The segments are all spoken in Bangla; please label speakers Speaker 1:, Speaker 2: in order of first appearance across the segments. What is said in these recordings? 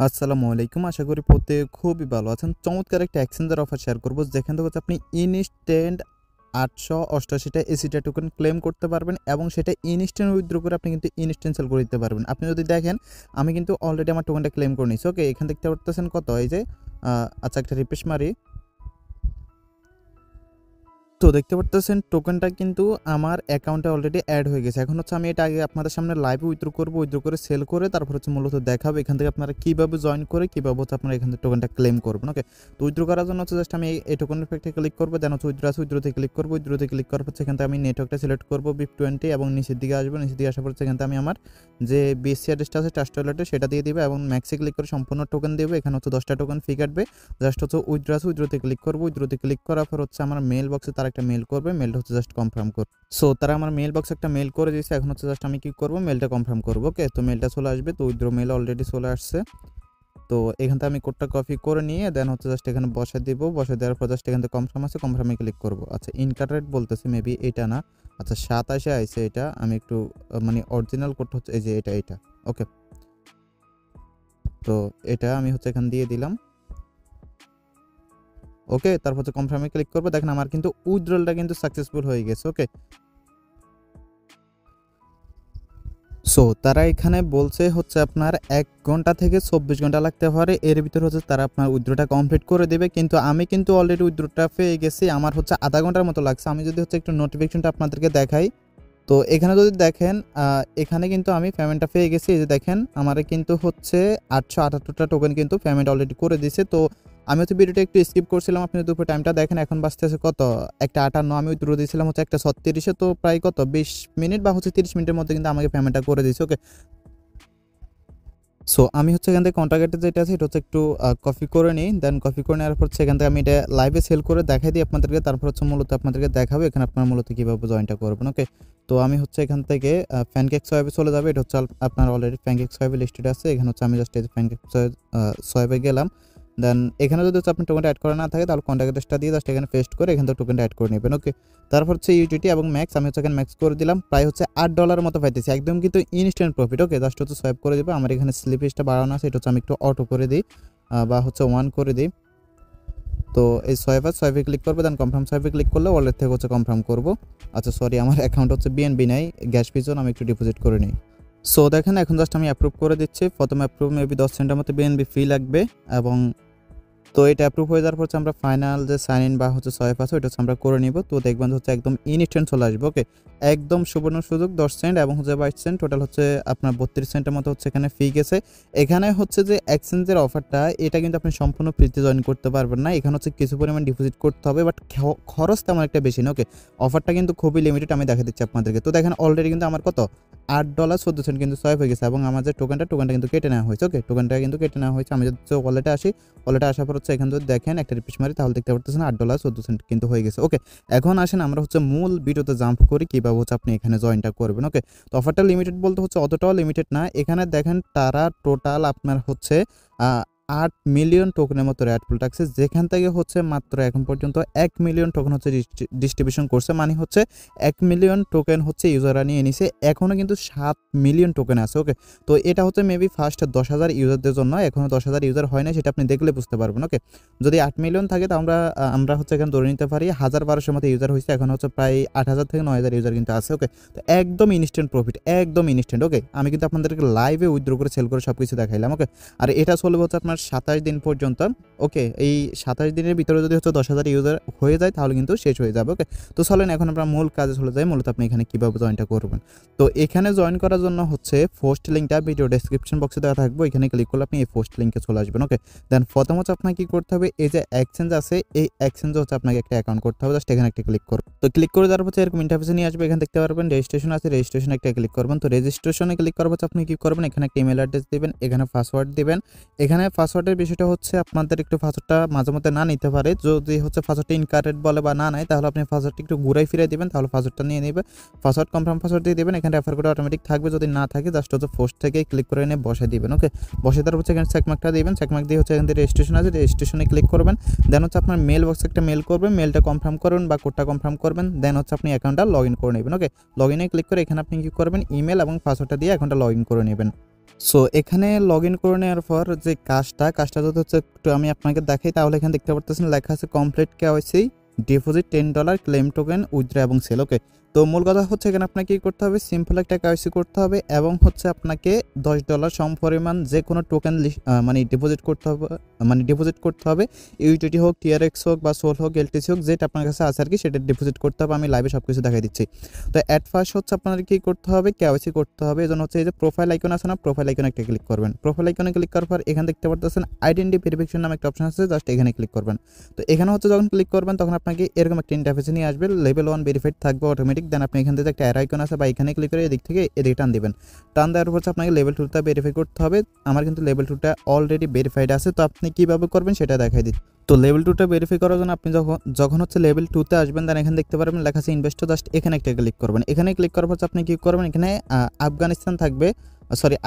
Speaker 1: আসসালামু আলাইকুম। আশা করি প্রত্যেকে খুবই ভালো আছেন। চমৎকার একটা এক্সচেঞ্জের অফার শেয়ার করব, যেখান থেকে হচ্ছে আপনি ইনস্ট্যান্ট 888 টা এসিটা টোকেন ক্লেম করতে পারবেন এবং সেটা ইনস্ট্যান্ট উইথড্র করে আপনি কিন্তু ইনস্ট্যান্ট সেল করে দিতে পারবেন। আপনি যদি দেখেন, আমি কিন্তু অলরেডি আমার টোকেনটা ক্লেম করে নিয়েছি। ওকে, এখান দেখতে পারতেছেন কত, এই যে আচ্ছা একটা রিফ্রেশ মারি। তো দেখতে পারতেছেন টোকেনটা কিন্তু আমার অ্যাকাউন্টে অলরেডি অ্যাড হয়ে গেছে। এখন হচ্ছে আমি এটা আগে আপনাদের সামনে লাইভে উইথড্র করব, উইথড্র করে সেল করে তারপর হচ্ছে মূলত দেখাবো এখান থেকে আপনারা কীভাবে জয়েন করে কীভাবে হচ্ছে আপনারা এখান থেকে টোকেনটা ক্লেম করবেন। ওকে, তো উইথড্র করার জন্য হচ্ছে জাস্ট আমি এই টোকেন ইফেক্টে ক্লিক করবো, দেন হচ্ছে উইথড্র আছে উইথড্রতে ক্লিক করবো। উইথড্রতে ক্লিক করার পর সেখান থেকে আমি নেটওয়ার্কটা সিলেক্ট করবো BIP20 এবং নিচের দিকে আসবো। নিচের দিকে আসার পর সেখান থেকে আমি আমার যে বিএসসি অ্যাড্রেসটা আছে ট্রাস্ট ওয়ালেটে সেটা দিয়ে দিবে এবং ম্যাক্সে ক্লিক করে সম্পূর্ণ টোকেন দেবে। এখানে হচ্ছে 10টা টোকেন ফি কাটবে। জাস্ট হচ্ছে উইথড্র আছে উইথড্রতে ক্লিক করবো। উইথড্রতে ক্লিক করার পর হচ্ছে আমার মেল বক্সে তার একটা মেল করবে, মেলটা হচ্ছে জাস্ট কনফার্ম করব। সো তারা আমার মেল বক্সে একটা মেল করে দিয়েছে। এখন হচ্ছে জাস্ট আমি কি করব, মেলটা কনফার্ম করব। ওকে, তো মেলটা চলে আসবে। তো উইথড্র মেল অলরেডি চলে আসছে। তো এখান থেকে আমি কোডটা কপি করে নিয়ে দেন হচ্ছে জাস্ট এখানে বসাই দিব। বসাই দেওয়ার পর জাস্ট এখান থেকে কনফার্ম আছে, কনফার্মে ক্লিক করব। আচ্ছা, ইনকারেক্ট বলতেছে, মেবি এটা না। আচ্ছা, 27 আইছে এটা। আমি একটু মানে অরিজিনাল কোডটা হচ্ছে এই যে এটা। ওকে, তো এটা আমি হচ্ছে এখান দিয়ে দিলাম। ওকে, তারপর হচ্ছে কনফার্মে ক্লিক করব। দেখেন আমার কিন্তু উইথড্রলটা কিন্তু সাকসেসফুল হয়ে গেছে। ওকে, সো তারা এখানে বলছে হচ্ছে আপনার 1 ঘন্টা থেকে 24 ঘন্টা লাগতে পারে, এর ভিতরে হচ্ছে তারা আপনার উইথড্রটা কমপ্লিট করে দেবে। কিন্তু আমি কিন্তু অলরেডি উইথড্রটা পেয়ে গেছি, আমার হচ্ছে আধা ঘন্টার মতো লাগছে। আমি যদি হচ্ছে একটু নোটিফিকেশনটা আপনাদেরকে দেখাই, তো এখানে যদি দেখেন এখানে কিন্তু আমি পেমেন্টটা পেয়ে গেছি। এই যে দেখেন আমার কিন্তু হচ্ছে 878টা টোকেন কিন্তু পেমেন্ট অলরেডি করে দিয়েছে। তো আমি হচ্ছে ভিডিওটা একটু স্কিপ করছিলাম, আপনি দুপুর টাইমটা দেখেন। এখন বাজতেছে কত, 1:58। আমি উইথড্র দিয়েছিলাম হচ্ছে 1:36-এ। তো প্রায় কত 20 মিনিট বা হচ্ছে 30 মিনিটের মধ্যে কিন্তু আমাকে পেমেন্টটা করে দিয়েছে। ওকে, সো আমি হচ্ছে এখান থেকে কন্ট্রাক্টে যেটা আছে এটা হচ্ছে একটু কপি করে নিই। দেন কপি করে নেওয়ার পর সেখান থেকে আমি এটা লাইভে সেল করে দেখাই দিই আপনাদেরকে। তারপর হচ্ছে মূলত আপনাদেরকে দেখাবো এখানে আপনারা মূলত কীভাবে জয়েনটা করবেন। ওকে, তো আমি হচ্ছে এখান থেকে প্যানকেক সোয়াবে চলে যাবে। এটা হচ্ছে আপনার অলরেডি প্যানকেক সোয়াবে লিস্টেড আছে। এখানে হচ্ছে আমি জাস্ট এই যে প্যানকেক সোয়াবে গেলাম। দেন এখানে যদি হচ্ছে আপনি টোকেনটা অ্যাড করা না থাকে তাহলে কন্ট্যাক্ট অ্যাড্রেসটা দিয়ে জাস্ট এখানে পেস্ট করে এখান থেকে টোকেনটা অ্যাড করে নেবেন। ওকে, তারপর হচ্ছে ইউটিটি এবং ম্যাক্স, আমি হচ্ছে এখানে ম্যাক্স করে দিলাম। প্রায় হচ্ছে $8 মতো পাইতেছি, একদম কিন্তু ইনস্ট্যান্ট প্রফিট। ওকে, জাস্ট হচ্ছে সোয়াইপ করে দেবো। আমার এখানে স্লিপেজটা বাড়ানো আছে, এটা হচ্ছে আমি একটু অটো করে দিই বা হচ্ছে 1 করে দিই। তো এই সোয়াইপে ক্লিক করবো, দেন কনফার্ম সোয়াইপে ক্লিক করলে ওয়ালেট থেকে হচ্ছে কনফার্ম করবো। আচ্ছা সরি, আমার অ্যাকাউন্ট হচ্ছে বিএনবি নাই, গ্যাস পিজন, আমি একটু ডিপোজিট করে নিই। সো দেখেন এখন জাস্ট আমি অ্যাপ্রুভ করে দিচ্ছি। প্রথমে অ্যাপ্রুভ মেবি 10 সেন্টের মতো বিএনবি ফি লাগবে এবং তো এটা অ্যাপ্রুভ হয়ে যাওয়ার পর হচ্ছে আমরা ফাইনাল যে সাইন ইন বা হচ্ছে সোয়াইপ আছে ওইটা হচ্ছে আমরা করে নিব। তো দেখবেন হচ্ছে একদম ইনস্ট্যান্ট চলে আসবে। ওকে, একদম সুবর্ণ সুযোগ 10 সেন্ট এবং হচ্ছে 22 সেন্ট, টোটাল হচ্ছে আপনার 32 সেন্টের মতো হচ্ছে এখানে ফি গেছে। এখানে হচ্ছে যে এক্সচেঞ্জের অফারটা এটা কিন্তু আপনি সম্পূর্ণ ফ্রিতে জয়েন করতে পারবেন না। এখানে হচ্ছে কিছু পরিমাণ ডিপোজিট করতে হবে, বাট খরচ তেমন একটা বেশি না। ওকে, অফারটা কিন্তু খুবই লিমিটেড, আমি দেখা দিচ্ছি আপনাদেরকে। তো দেখেন অলরেডি কিন্তু আমার কত $8.14 কিন্তু সোয়াইপ হয়ে গেছে এবং আমার যে টোকেনটা কিন্তু কেটে নেওয়া হয়েছে। ওকে, টোকেনটা কিন্তু কেটে নেওয়া হয়েছে। আমি যদি ওয়ালেটে আসি, ওয়ালেটে আসার পর হচ্ছে এখান থেকে দেখেন একটা রিফ্রেশ মারি তাহলে দেখতে পারতেছেন $8.14 কিন্তু হয়ে গেছে। ওকে, এখন আসেন আমরা হচ্ছে মূল ভিডিওতে জাম্প করি কীভাবে হচ্ছে আপনি এখানে জয়েনটা করবেন। ওকে, তো অফারটা লিমিটেড বলতে হচ্ছে অতটাও লিমিটেড না। এখানে দেখেন তারা টোটাল আপনার হচ্ছে 8 মিলিয়ন টোকেনের মতো রেড পুল রাখছে, যেখান থেকে হচ্ছে মাত্র এখন পর্যন্ত 1 মিলিয়ন টোকেন হচ্ছে ডিস্ট্রিবিউশন করছে। মানে হচ্ছে 1 মিলিয়ন টোকেন হচ্ছে ইউজাররা নিয়ে নিছে, এখনও কিন্তু 7 মিলিয়ন টোকেন আছে। ওকে, তো এটা হচ্ছে মেবি ফার্স্ট 10,000 ইউজারদের জন্য, এখনও 10,000 ইউজার হয় না, সেটা আপনি দেখলে বুঝতে পারবেন। ওকে, যদি 8 মিলিয়ন থাকে তো আমরা হচ্ছে এখানে ধরে নিতে পারি 1,000-1,200 মতো ইউজার হয়েছে, এখন হচ্ছে প্রায় 8,000 থেকে 9,000 ইউজার কিন্তু আছে। ওকে, তো একদম ইনস্ট্যান্ট প্রফিট, একদম ইনস্ট্যান্ট। ওকে, আমি কিন্তু আপনাদেরকে লাইভে উইথড্র করে সেল করে সব কিছু দেখাইলাম। ওকে, আর এটা চলবে হচ্ছে আপনার 27 দিন পর্যন্ত। ওকে, এই 27 দিনের ভিতরে যদি হচ্ছে 10,000 ইউজার হয়ে যায় তাহলে কিন্তু শেষ হয়ে যাবে। ওকে, তো চলেন এখন আমরা মূল কাজে চলে যাই, মূলত আপনি এখানে কীভাবে জয়েনটা করবেন। তো এখানে জয়েন করার জন্য হচ্ছে পোস্ট লিঙ্কটা ভিডিও ডেসক্রিপশন বক্সে দেওয়া থাকবে, এখানে ক্লিক করলে আপনি এই পোস্ট লিঙ্কে চলে আসবেন। ওকে, দেন প্রথম হচ্ছে আপনাকে কী করতে হবে, এই যে এক্সচেঞ্জ আছে এই এক্সচেঞ্জে হচ্ছে আপনাকে একটা অ্যাকাউন্ট করতে হবে। জাস্ট এখানে একটা ক্লিক করুন। তো ক্লিক করে দেওয়ার হচ্ছে এরকম ইন্টারফেসে নিয়ে আসবে। এখানে দেখতে পারবেন রেজিস্ট্রেশন আছে, রেজিস্ট্রেশনে একটা ক্লিক করবেন। তো রেজিস্ট্রেশনে ক্লিক করার হচ্ছে আপনি কী করবেন, এখানে একটা ইমেল অ্যাড্রেস দেবেন, এখানে পাসওয়ার্ড দিবেন। এখানে পাসওয়ার্ডের বিষয়টা হচ্ছে আপনাদের একটু পাসওয়ার্ডটা মাঝে মধ্যে না নিতে পারে, যদি হচ্ছে পাসওয়ার্ডটা ইনকারেক্ট বলে বা না নেয় তাহলে আপনি পাসওয়ার্ডটা একটু ঘুরাই ফিরে দিবেন, তাহলে পাসওয়ার্ডটা নিয়ে নেবে। পাসওয়ার্ড কনফার্ম পাসওয়ার্ড দিয়ে দেবেন, এখানে রেফার কোড অটোমেটিক থাকবে, যদি না থাকে জাস্ট হচ্ছে পোস্ট থেকে ক্লিক করে এনে বসে দিবেন। ওকে, বসে দেওয়ার হচ্ছে এখানে চেকমার্কটা দিবেন, চেকমার্ক দিয়ে হচ্ছে এখান থেকে রেজিস্ট্রেশন আছে, রেজিস্ট্রেশনে ক্লিক করবেন। দেন হচ্ছে আপনার মেল বক্সে একটা মেল করবেন, মেলটা কনফার্ম করবেন বা কোডটা কনফার্ম করবেন। দেন হচ্ছে আপনি অ্যাকাউন্টটা লগ ইন করে নেবেন। ওকে, লগ ইনে ক্লিক করে এখানে আপনি কী করবেন, ইমেল এবং পাসওয়ার্ডটা দিয়ে অ্যাকাউন্টটা লগ ইন করে নেবেন। সো এখানে লগ ইন করে নেওয়ার পর যে কাজটা যদি হচ্ছে একটু আমি আপনাকে দেখাই, তাহলে এখানে দেখতে পারতেছেন লেখা আছে complete KYC, deposit $10, claim token, withdraw এবং সেল। ওকে, তো মূল কথা হচ্ছে এখানে আপনাকে কী করতে হবে, সিম্পল একটা কেওয়াইসি করতে হবে এবং হচ্ছে আপনাকে $10 সমপরিমাণ যে কোনো টোকেন মানে ডিপোজিট করতে হবে, ইউটিটি হোক, টিআরএক্স হোক বা সোল হোক, এলটিসি হোক, যেটা আপনার কাছে আছে আর কি, সেটা ডিপোজিট করতে হবে। আমি লাইভে সব কিছু দেখাই দিচ্ছি। তো অ্যাট ফার্স্ট হচ্ছে আপনাদের কী করতে হবে, কেওয়াইসি করতে হবে। এজন্য হচ্ছে এই যে প্রোফাইল আইকন আছে না, প্রোফাইল আইকনে একটা ক্লিক করবেন। প্রোফাইল আইকনে ক্লিক করার পর এখানে দেখতে পারতেছেন আইডেন্টি ভেরিফিকেশন নামে একটা অপশন আছে, জাস্ট এখানে ক্লিক করবেন। তো এখানে হচ্ছে যখন ক্লিক করবেন তখন আপনাকে এরকম একটা ইন্টারফেসে নিয়ে আসবে, লেভেল 1 ভেরিফাইড থাকবে অটোমেটিক। দেন আপনি এখান থেকে একটা অ্যারো আইকন আছে বা এখানে ক্লিক করে এদিক থেকে এদিকে টান দিবেন। টান দেওয়ার পর আপনাকে লেভেল 2টা ভেরিফাই করতে হবে। আমার কিন্তু লেভেল 2টা অলরেডি ভেরিফাইড আছে, তো আপনি কীভাবে করবেন সেটা দেখাই দিচ্ছি। তো লেভেল 2টা ভেরিফাই করার জন্য আপনি যখন হচ্ছে লেভেল 2তে আসবেন, দেন এখানে দেখতে পারবেন লেখা আছে ইনভেস্টর, জাস্ট এখানে একটা ক্লিক করবেন। এখানে ক্লিক করার পর আপনি কী করবেন, এখানে আফগানিস্তান থাকবে,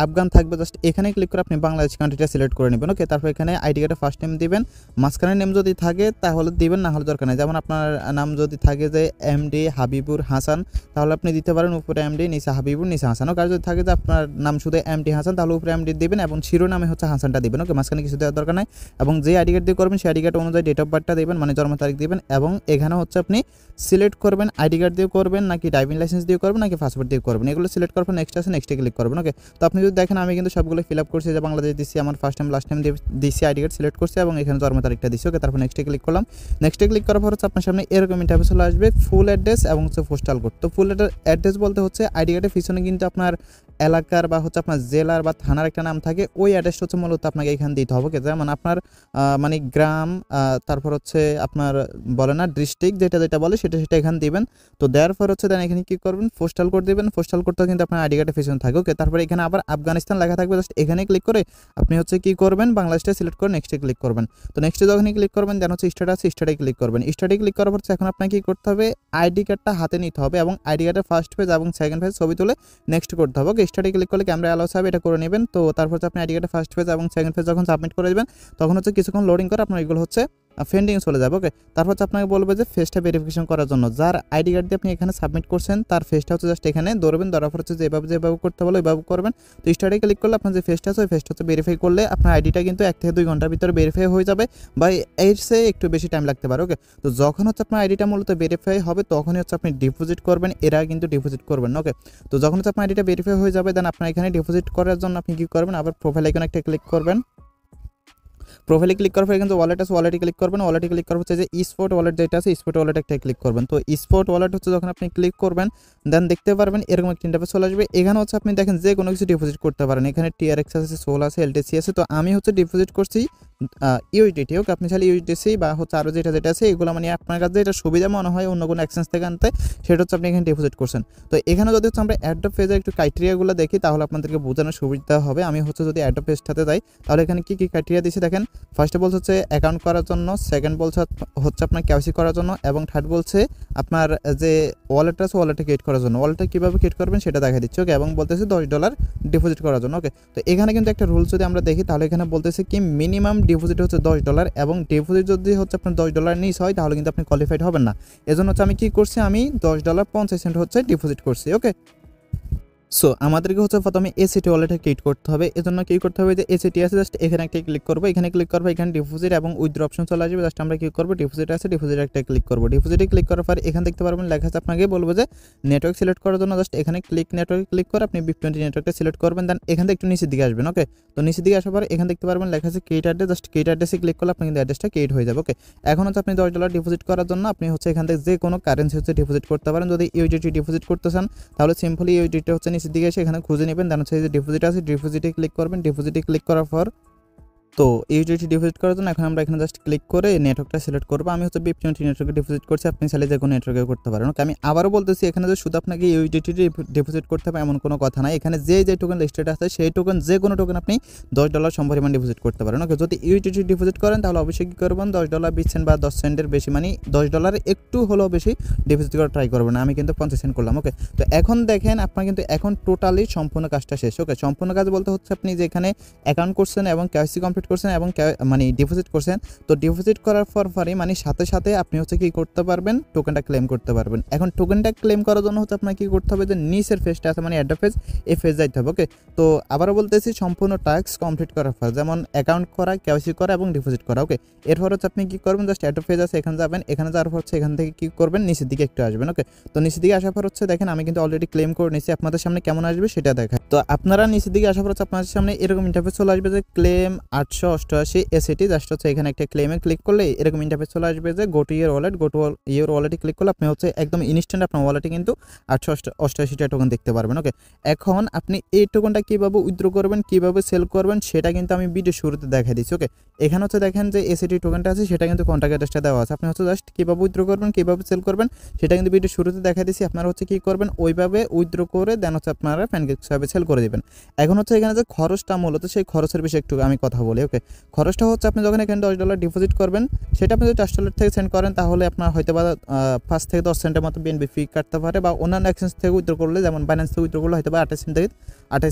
Speaker 1: আফগান থাকবে, জাস্ট এখানে ক্লিক করে আপনি বাংলাদেশ কান্ট্রিটা সিলেক্ট করে নেবেন। ওকে, তারপর এখানে আইডি কার্ডে ফার্স্ট নেম দিবেন, মাঝখানে নেম যদি থাকে তাহলে দিবেন, না হলে দরকার নেই। যেমন আপনার নাম যদি থাকে যে এমডি হাবিবুর হাসান, তাহলে আপনি দিতে পারেন উপরে এমডি, নিচে হাবিবুর, নিচে হাসান। ওকে, আর যদি থাকে যে আপনার নাম শুধু এমডি হাসান, তাহলে উপরে এমডি দিবেন এবং শিরোনামে হচ্ছে হাসানটা দিবেন। ওকে, মাঝখানে কিছু দেওয়ার দরকার নাই। এবং যে আইডি কার্ড দিয়ে করবেন সেই আইডি কার্ড অনুযায়ী ডেট অফ বার্থটা দিবেন, মানে জন্ম তারিখ দিবেন। এবং এখানে হচ্ছে আপনি সিলেক্ট করবেন আইডি কার্ড দিয়ে করবেন নাকি ড্রাইভিং লাইসেন্স দিয়ে করবেন নাকি পাসপোর্ট দিয়ে করবেন, এগুলো সিলেক্ট করার পর নেক্সট আছে, নেক্সটে ক্লিক করবেন। ওকে, তো আপনি যদি দেখেন আমি কিন্তু সবগুলো ফিল আপ করছি, যে বাংলাদেশ দিচ্ছি, আমার ফার্স্ট টাইম লাস্ট টাইম দিচ্ছি, আইডি কার্ড সিলেক্ট করছি এবং এখানে জন্ম তারিখটা দিচ্ছি। ওকে, তারপর নেক্সটে ক্লিক করলাম। নেক্সটে ক্লিক করার পর হচ্ছে আপনার সামনে এরকম ইন্টারফেস চলে আসবে, ফুল অ্যাড্রেস এবং হচ্ছে পোস্টাল কোড। তো ফুল অ্যাড্রেস বলতে হচ্ছে আইডি কার্ডের পিছনে কিন্তু আপনার এলাকার বা হচ্ছে আপনার জেলার বা থানার একটা নাম থাকে, ওই অ্যাড্রেসটা হচ্ছে মূলত আপনাকে এখানে দিতে হবে। যেমন আপনার মানে গ্রাম, তারপর হচ্ছে আপনার বলে না ডিস্ট্রিক্ট, যেটা বলে সেটা এখানে দিবেন। তো দেওয়ার পর হচ্ছে দেন এখানে কী করবেন, পোস্টাল কোড দিবেন। পোস্টাল কোডটা কিন্তু আপনার আইডি কার্ডের পিছনে থাকে। ওকে, তারপরে এখানে আবার আফগানিস্তান লেখা থাকবে, জাস্ট এখানে ক্লিক করে আপনি হচ্ছে কী করবেন, বাংলাদেশটা সিলেক্ট করে নেক্সটে ক্লিক করবেন। তো নেক্সটে যখনই ক্লিক করবেন দেন হচ্ছে স্টার্টে ক্লিক করবেন। স্টার্টে ক্লিক করার পর এখন আপনাকে কী করতে হবে, আইডি কার্ডটা হাতে নিতে হবে এবং আইডি কার্ডের ফার্স্ট পেজ এবং সেকেন্ড পেজ ছবি তুলে নেক্সট করতে হবে। ওকে, স্টার্টে ক্লিক করলে ক্যামেরা অ্যালাউস হবে, এটা করে নেবেন। তো তারপর আপনি আইডি কার্ডের ফার্স্ট পেজ এবং সেকেন্ড পেজ যখন সাবমিট করে দেবেন তখন হচ্ছে কিছুক্ষণ লোডিং করে আপনার এগুলো হচ্ছে ফেন্ডিং চলে যাবে। ওকে, তারপর হচ্ছে আপনাকে বলবে যে ফেসটা ভেরিফিকেশন করার জন্য যার আইডি কার্ড দিয়ে আপনি এখানে সাবমিট করছেন তার ফেসটা হচ্ছে জাস্ট এখানে ধরবেন, ধরার পর হচ্ছে যেভাবে করতে বলো ওইভাবে করবেন। তো স্টার্টে ক্লিক করলে আপনার যে ফেসটা আছে ওই ফেসটা হচ্ছে ভেরিফাই করলে আপনার আইডিটা কিন্তু 1 থেকে 2 ঘন্টার ভিতরে ভেরিফাই হয়ে যাবে, বা এর চেয়ে একটু বেশি টাইম লাগতে পারে। ওকে, তো যখন হচ্ছে আপনার আইডিটা মূলত ভেরিফাই হবে তখনই হচ্ছে আপনি ডিপোজিট করবেন, এরা কিন্তু ডিপোজিট করবেন না। ওকে, তো যখন হচ্ছে আপনার আইডিটা ভেরিফাই হয়ে যাবে দেন আপনার এখানে ডিপোজিট করার জন্য আপনি কী করবেন, আবার প্রোফাইল আইকনে একটা ক্লিক করবেন। প্রোফাইলে ক্লিক করার পর কিন্তু ওয়ালেট আছে, ওয়ালেটে ক্লিক করবেন। ওয়ালেটে ক্লিক করার হচ্ছে যে স্পট ওয়ালেট যেটা আছে, স্পট ওয়ালেট একটা ক্লিক করবেন। তো স্পট ওয়ালেট হচ্ছে যখন আপনি ক্লিক করবেন দেন দেখতে পারবেন এরকম একটা ইন্টারফেস চলে আসবে। এখানে হচ্ছে আপনি দেখেন যে কোনো কিছু ডিপোজিট করতে পারেন, এখানে টিআরএক্স আছে, সোল আছে, এলটিসি আছে। তো আমি হচ্ছে ডিপোজিট করছি ইউএসডিটি। ওকে, আপনি চাইলে ইউএসডিসি বা হচ্ছে আরও যেটা আছে এগুলো মানে আপনার কাছে এটা সুবিধা মনে হয় অন্য কোনো এক্সচেঞ্জ থেকে আনতে, সেটা হচ্ছে আপনি এখানে ডিপোজিট করছেন। তো এখানে যদি হচ্ছে আমরা অ্যাড অফ পেজের একটু ক্রাইটেরিয়াগুলো দেখি তাহলে আপনাদেরকে বোঝানোর সুবিধা হবে। আমি হচ্ছে যদি অ্যাড অফ পেজটাতে যাই তাহলে এখানে কী ক্রাইটেরিয়া দিচ্ছে দেখেন। ফার্স্টে বলছে হচ্ছে অ্যাকাউন্ট করার জন্য, সেকেন্ড বলছে হচ্ছে আপনার কেওয়াইসি করার জন্য, এবং থার্ড বলছে আপনার যে ওয়ালেটটা আছে ওয়ালেটটা ক্রিয়েট করার জন্য। ওয়ালেটটা কীভাবে ক্রিয়েট করবেন সেটা দেখা দিচ্ছে। ওকে, এবং বলতেছে $10 ডিপোজিট করার জন্য। ওকে, তো এখানে কিন্তু একটা রুলস যদি আমরা দেখি তাহলে এখানে বলতেছে কি মিনিমাম ডিপোজিট হচ্ছে $10, এবং ডিপোজিট যদি হচ্ছে আপনার $10 নিচ হয় তাহলে কিন্তু আপনি কোয়ালিফাইড হবেন না। এজন্য হচ্ছে আমি কী করছি, আমি $10.50 হচ্ছে ডিপোজিট করছি। ওকে, সো আমাদেরকে হচ্ছে প্রথমে এসিটি ওয়ালেটে ক্রিয়েট করতে হবে। এজন্য কী করতে হবে, যে এসিটি আছে জাস্ট এখানে একটা ক্লিক করবো। এখানে ক্লিক করবো, এখানে ডিপোজিট এবং উইথড্র অপশন চলে আসবে। জাস্ট আমরা কী করবো, ডিপোজিট আছে ডিপোজিটে একটা ক্লিক করবো। ডিপোজিটে ক্লিক করার পর এখানে দেখতে পারবেন লেখা আছে, আপনাকে বলবো যে নেটওয়ার্ক সিলেক্ট করার জন্য জাস্ট এখানে নেটওয়ার্কে ক্লিক করে আপনি BIP20 নেটওয়ার্কটা সিলেক্ট করবেন। দেন এখান থেকে একটু নিচের দিকে আসবেন। ওকে, তো নিচের দিকে আসার পর এখানে দেখতে পারবেন লেখা আছে ক্রিয়েট অ্যাড্রেস, জাস্ট ক্রিয়েট অ্যাড্রেসে ক্লিক করলে আপনি কিন্তু অ্যাড্রেসটা ক্রিয়েট হয়ে যাবে। ওকে, এখন হচ্ছে আপনি $10 ডিপোজিট করার জন্য আপনি হচ্ছে এখান থেকে যে কোনো কারেন্সি হচ্ছে ডিপোজিট করতে পারেন। যদি ইউএসডিটি ডিপোজিট করতে চান তাহলে সিম্পলি ইউএসডিটি হচ্ছে নিচের দিকে এসে এখানে খুঁজে নেবেন। দেন হচ্ছে যে ডিপোজিট আছে ডিপোজিটে ক্লিক করবেন। ডিপোজিটে ক্লিক করার পর তো ইউটিলিটি ডিপোজিট করার জন্য এখন আমরা এখানে জাস্ট ক্লিক করে নেটওয়ার্কটা সিলেক্ট করবো। আমি হচ্ছে BIP20 নেটওয়ার্কে ডিপোজিট করছি, আপনি চাইলে যে কোনো নেটওয়ার্কে করতে পারেন। ওকে, আমি আবারও বলতেছি এখানে যে শুধু আপনাকে ইউটিলিটি ডিপোজিট করতে হবে এমন কোনো কথা নাই। এখানে যে টোকেন লিস্টেড আছে সেই টোকেন যে কোনো টোকেন আপনি $10 সমপরিমাণ ডিপোজিট করতে পারেন। ওকে, যদি ইউটিলিটি ডিপোজিট করেন তাহলে অবশ্যই কী করবেন, $10 20 সেন্ট বা 10 সেন্টের বেশি, মানে $10 একটু হলেও বেশি ডিপোজিট করা ট্রাই করবেন। আমি কিন্তু 50 সেন্ট করলাম। ওকে, তো এখন দেখেন আপনার কিন্তু এখন টোটালি সম্পূর্ণ কাজটা শেষ। ওকে, সম্পূর্ণ কাজ বলতে হচ্ছে আপনি যে এখানে অ্যাকাউন্ট করছেন এবং কেওয়াইসি কমপ্লিট প্রফিট করছেন এবং মানে ডিপোজিট করছেন, তো ডিপোজিট করার পরই মানে সাথে সাথে আপনি হচ্ছে কি করতে পারবেন, টোকেনটা ক্লেম করতে পারবেন। এখন টোকেনটা ক্লেম করার জন্য হচ্ছে আপনাকে কি করতে হবে, যে নিচের ফেজটা আছে মানে অ্যাড ফেজ, এই ফেজ যাইতে হবে। ওকে, তো আবারও বলতেছি সম্পূর্ণ টাস্ক কমপ্লিট করার পর, যেমন অ্যাকাউন্ট করা, কেওয়াইসি করা এবং ডিপোজিট করা। ওকে, এরপর হচ্ছে আপনি কি করবেন, জাস্ট অ্যাড ফেজ আছে এখানে যাবেন, এখানে যাওয়ার পর হচ্ছে এখান থেকে কি করবেন, নিচের দিকে একটু আসবেন। ওকে, তো নিচের দিকে আসার পর হচ্ছে দেখেন আমি কিন্তু অলরেডি ক্লেম করে নিয়েছি, আপনাদের সামনে কেমন আসবে সেটা দেখায়। তো আপনারা নিচের দিকে আসার পর হচ্ছে আপনাদের সামনে এরকম ইন্টারফেস চলে আসবে যে ক্লেম 888 এসএটি, জাস্ট হচ্ছে এখানে একটা ক্লেমে ক্লিক করলে এরকম ইন্টারফেস চলে আসবে যে go to your wallet, go to your ওয়ালেটে ক্লিক করলে আপনি হচ্ছে একদম ইনস্ট্যান্ট আপনার ওয়ালেটে কিন্তু 888টা টোকেন দেখতে পারবেন। ওকে, এখন আপনি এই টোকেনটা কীভাবে উইথড্র করবেন, কীভাবে সেল করবেন সেটা কিন্তু আমি ভিডিও শুরুতে দেখা দিচ্ছি। ওকে, এখানে হচ্ছে দেখেন যে এসএটি টোকেনটা আছে, সেটা কিন্তু কন্ট্যাক্ট অ্যাড্রেসটা দেওয়া আছে, আপনি হচ্ছে জাস্ট কীভাবে উইথড্র করবেন, কীভাবে সেল করবেন সেটা কিন্তু ভিডিও শুরুতে দেখা দিচ্ছি। আপনারা হচ্ছে কী করবেন, ওইভাবে উইথড্র করে দেন হচ্ছে আপনারা প্যানকেক্স হিসাবে সেল করে দেবেন। এখন হচ্ছে এখানে যে খরচটা মূলত, সেই খরচের বিষয়ে একটু আমি কথা বলি। ওকে, খরচটা হচ্ছে আপনি যখন এখানে $10 ডিপোজিট করবেন, সেটা আপনি যদি $10 থেকে সেন্ড করেন তাহলে আপনার হয়তো বা 5 থেকে 10 সেন্টের মতো বিএনবি ফি কাটতে পারে, বা অন্যান্য এক্সচেঞ্জ থেকে উইথড্র করলে যেমন বাইন্যান্স থেকে উইথড্র করলে হয়তো বা 28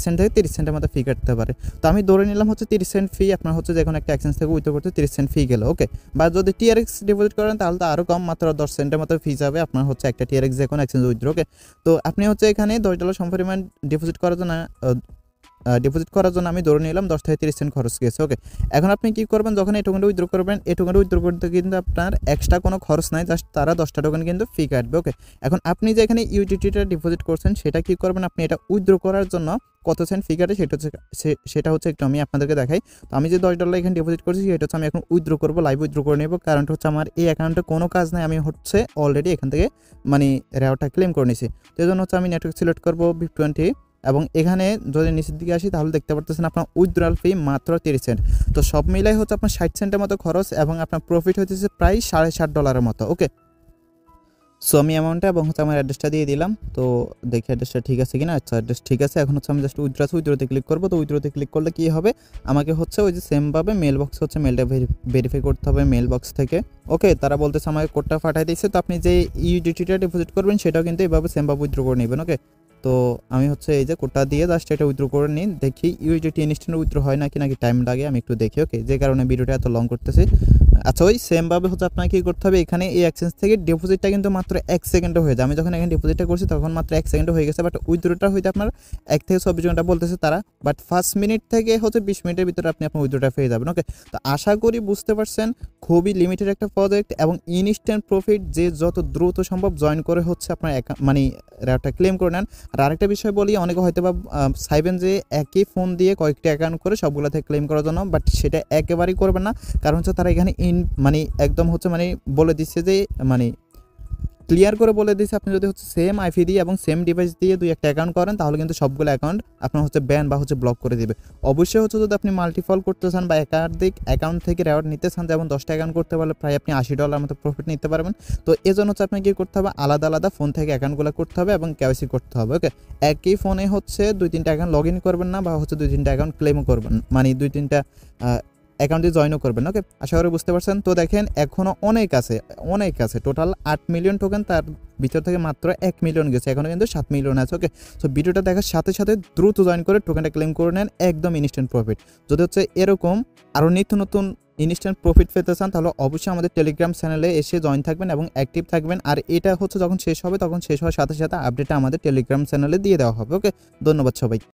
Speaker 1: সেন্ট থেকে 30 সেন্টের মতো ফি কাটতে পারে। তো আমি ধরে নিলাম হচ্ছে 30 সেন্ট ফি আপনার হচ্ছে যে কোনো একটা এক্সচেঞ্জ থেকে উইথড্র করতে 30 সেন্ট ফি গেল। ওকে, বা যদি টিআরএক্স ডিপোজিট করেন তাহলে তো আরও কম, মাত্র 10 সেন্টের মতো ফি যাবে আপনার হচ্ছে একটা টিআরএক্স যে কোনো এক্সচেঞ্জ উইথড্র। ওকে, তো আপনি হচ্ছে এখানে $10 সমপরিমাণ ডিপোজিট করার জন্য আমি ধরে নিলাম 10 থেকে 30 সেন্ট খরচ গেছে। ওকে, এখন আপনি কি করবেন, যখন এই টোকেনটা উইথড্র করবেন, এই টোকেনটা উইথড্র করতে কিন্তু আপনার এক্সট্রা কোনো খরচ নাই, জাস্ট তারা 10টা টোকেন কিন্তু ফি কাটবে। ওকে, এখন আপনি যে এখানে ইউটিলিটিটা ডিপোজিট করছেন সেটা কি করবেন, আপনি এটা উইথড্র করার জন্য কত সেন্ট ফি কাটে সেটা হচ্ছে একটু আমি আপনাদেরকে দেখাই। তো আমি যে $10 এখানে ডিপোজিট করছি সেটা হচ্ছে আমি এখন উইথড্র করবো, লাইভ উইথড্র করে নেব, কারণটা হচ্ছে আমার এই অ্যাকাউন্টে কোনো কাজ নাই, আমি হচ্ছে অলরেডি এখান থেকে মানে রেওয়ার্ডটা ক্লেম করে নিয়েছি। তো এই জন্য হচ্ছে আমি নেটওয়ার্ক সিলেক্ট করবো VIP20, এবং এখানে যদি নিচের দিকে আসি তাহলে দেখতে পারতেছেন আপনার উইথড্রয়াল ফি মাত্র 30 সেন্ট। তো সব মিলাই হচ্ছে আপনার 60 সেন্টের মতো খরচ, এবং আপনার প্রফিট হচ্ছে প্রায় $7.5 মতো। ওকে, সো আমি অ্যামাউন্টটা এবং হচ্ছে আমার অ্যাড্রেসটা দিয়ে দিলাম, তো দেখি অ্যাড্রেসটা ঠিক আছে কিনা। আচ্ছা, অ্যাড্রেস ঠিক আছে। এখন হচ্ছে আমি জাস্ট উইথড্রোতে ক্লিক করবো। তো উইথড্রোতে ক্লিক করলে কী হবে, আমাকে হচ্ছে ওই যে সেমভাবে মেল বক্স হচ্ছে মেলটা ভেরিফাই করতে হবে মেল বক্স থেকে। ওকে, তারা বলতেছে আমাকে কোডটা পাঠিয়ে দিচ্ছে, তো আপনি যে ইউডিটিটা ডিপোজিট করবেন সেটাও কিন্তু এইভাবে সেমভাবে উইথড্র করে নেবেন। ওকে, তো আমি হচ্ছে এই যে কোডটা দিয়ে জাস্ট এটা উইথড্র করে নিই, দেখি ইউডিটি ইনস্ট্যান্ট উইথড্র হয় নাকি টাইম লাগে আমি একটু দেখি। ওকে, যে কারণে ভিডিওটা এত লং করতেছি। আচ্ছা, ওই সেমভাবে হচ্ছে আপনাকে কী করতে হবে, এখানে এই এক্সচেঞ্জ থেকে ডিপোজিটটা কিন্তু মাত্র 1 সেকেন্ডে হয়ে যায়। আমি যখন এখানে ডিপোজিটটা করছি তখন মাত্র 1 সেকেন্ডে হয়ে গেছে, বাট উইথড্রোটা হইতে আপনার 1 থেকে 24 ঘন্টা বলতেছে তারা, বাট 5 মিনিট থেকে হচ্ছে 20 মিনিটের ভিতরে আপনি আপনার উইথড্রোটা পেয়ে যাবেন। ওকে, তো আশা করি বুঝতে পারছেন, খুবই লিমিটেড একটা প্রজেক্ট এবং ইনস্ট্যান্ট প্রফিট, যে যত দ্রুত সম্ভব জয়েন করে হচ্ছে আপনার মানে রেওয়ার্ডটা ক্লেম করে নেন। আর আরেকটা বিষয় বলি, অনেকে হয়তো বা চাইবেন যে একই ফোন দিয়ে কয়েকটি অ্যাকাউন্ট করে সবগুলো থেকে ক্লেম করার জন্য, বাট সেটা একেবারেই করবেন না, কারণ হচ্ছে তারা এখানে মানে একদম হচ্ছে মানে বলে দিচ্ছে যে মানে ক্লিয়ার করে বলে দিচ্ছে, আপনি যদি হচ্ছে সেম আইপি দিয়ে এবং সেম ডিভাইস দিয়ে 2-1টা অ্যাকাউন্ট করেন তাহলে কিন্তু সবগুলো অ্যাকাউন্ট আপনার হচ্ছে ব্যান বা হচ্ছে ব্লক করে দিবে। অবশ্যই হচ্ছে যদি আপনি মাল্টিফল করতে চান বা একাধিক অ্যাকাউন্ট থেকে রেওয়ার্ড নিতে চান, যেমন 10টা অ্যাকাউন্ট করতে পারলে প্রায় আপনি $80 মতো প্রফিট নিতে পারবেন। তো এই জন্য হচ্ছে আপনাকে কী করতে হবে, আলাদা আলাদা ফোন থেকে অ্যাকাউন্টগুলো করতে হবে এবং কেওয়াইসি করতে হবে। ওকে, একই ফোনে হচ্ছে 2-3টা অ্যাকাউন্ট লগ ইন করবেন না, বা হচ্ছে 2-3টা অ্যাকাউন্ট ক্লেমও করবেন, মানে 2-3টা অ্যাকাউন্টে জয়েনও করবেন। ওকে, আশা করি বুঝতে পারছেন। তো দেখেন এখনও অনেক আছে, টোটাল 8 মিলিয়ন টোকেন, তার ভিতর থেকে মাত্র 1 মিলিয়ন গেছে, এখনও কিন্তু 7 মিলিয়ন আছে। ওকে, সো ভিডিওটা দেখার সাথে সাথে দ্রুত জয়েন করে টোকেনটা ক্লেম করে নেন, একদম ইনস্ট্যান্ট প্রফিট। যদি হচ্ছে এরকম আরও নিত্য নতুন ইনস্ট্যান্ট প্রফিট পেতে চান তাহলে অবশ্যই আমাদের টেলিগ্রাম চ্যানেলে এসে জয়েন থাকবেন এবং অ্যাক্টিভ থাকবেন। আর এটা হচ্ছে যখন শেষ হবে তখন শেষ হওয়ার সাথে সাথে আপডেটটা আমাদের টেলিগ্রাম চ্যানেলে দিয়ে দেওয়া হবে। ওকে, ধন্যবাদ সবাই।